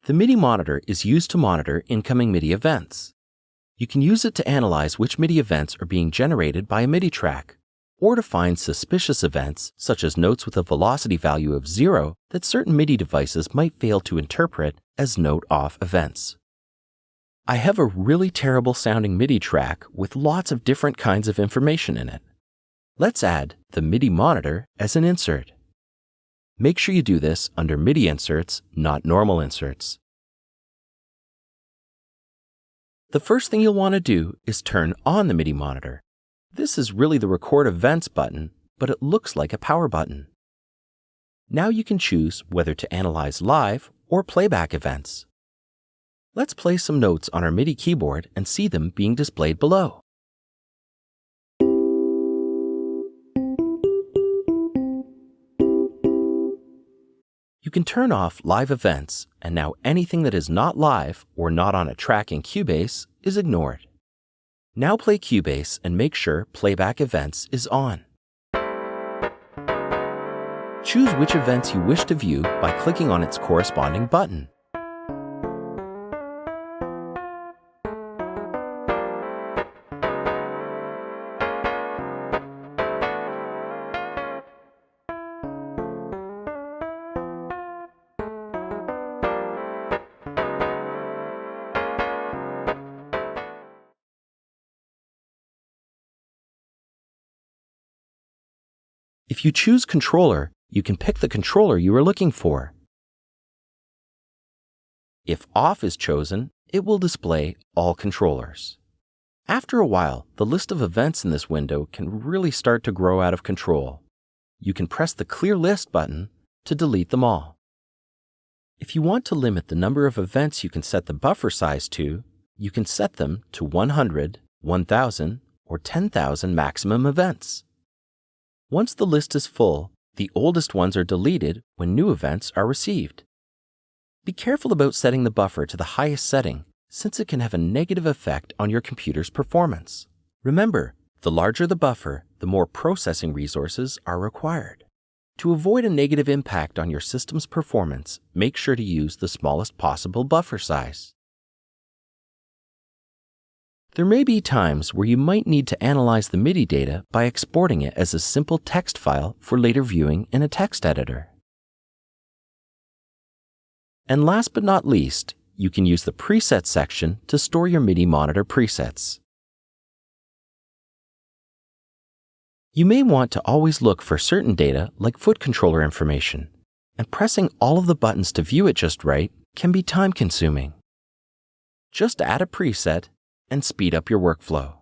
The MIDI monitor is used to monitor incoming MIDI events. You can use it to analyze which MIDI events are being generated by a MIDI track, or to find suspicious events such as notes with a velocity value of 0 that certain MIDI devices might fail to interpret as note-off events. I have a really terrible sounding MIDI track with lots of different kinds of information in it. Let's add the MIDI monitor as an insert. Make sure you do this under MIDI inserts, not normal inserts. The first thing you'll want to do is turn on the MIDI monitor. This is really the Record Events button, but it looks like a power button. Now you can choose whether to analyze live or playback events. Let's play some notes on our MIDI keyboard and see them being displayed below. You can turn off live events, and now anything that is not live or not on a track in Cubase is ignored. Now play Cubase and make sure Playback Events is on. Choose which events you wish to view by clicking on its corresponding button. If you choose Controller, you can pick the controller you are looking for. If Off is chosen, it will display all controllers. After a while, the list of events in this window can really start to grow out of control. You can press the Clear List button to delete them all. If you want to limit the number of events you can set the buffer size to, you can set them to 100, 1000, or 10,000 maximum events. Once the list is full, the oldest ones are deleted when new events are received. Be careful about setting the buffer to the highest setting, since it can have a negative effect on your computer's performance. Remember, the larger the buffer, the more processing resources are required. To avoid a negative impact on your system's performance, make sure to use the smallest possible buffer size. There may be times where you might need to analyze the MIDI data by exporting it as a simple text file for later viewing in a text editor. And last but not least, you can use the Presets section to store your MIDI monitor presets. You may want to always look for certain data like foot controller information, and pressing all of the buttons to view it just right can be time-consuming. Just add a preset and speed up your workflow.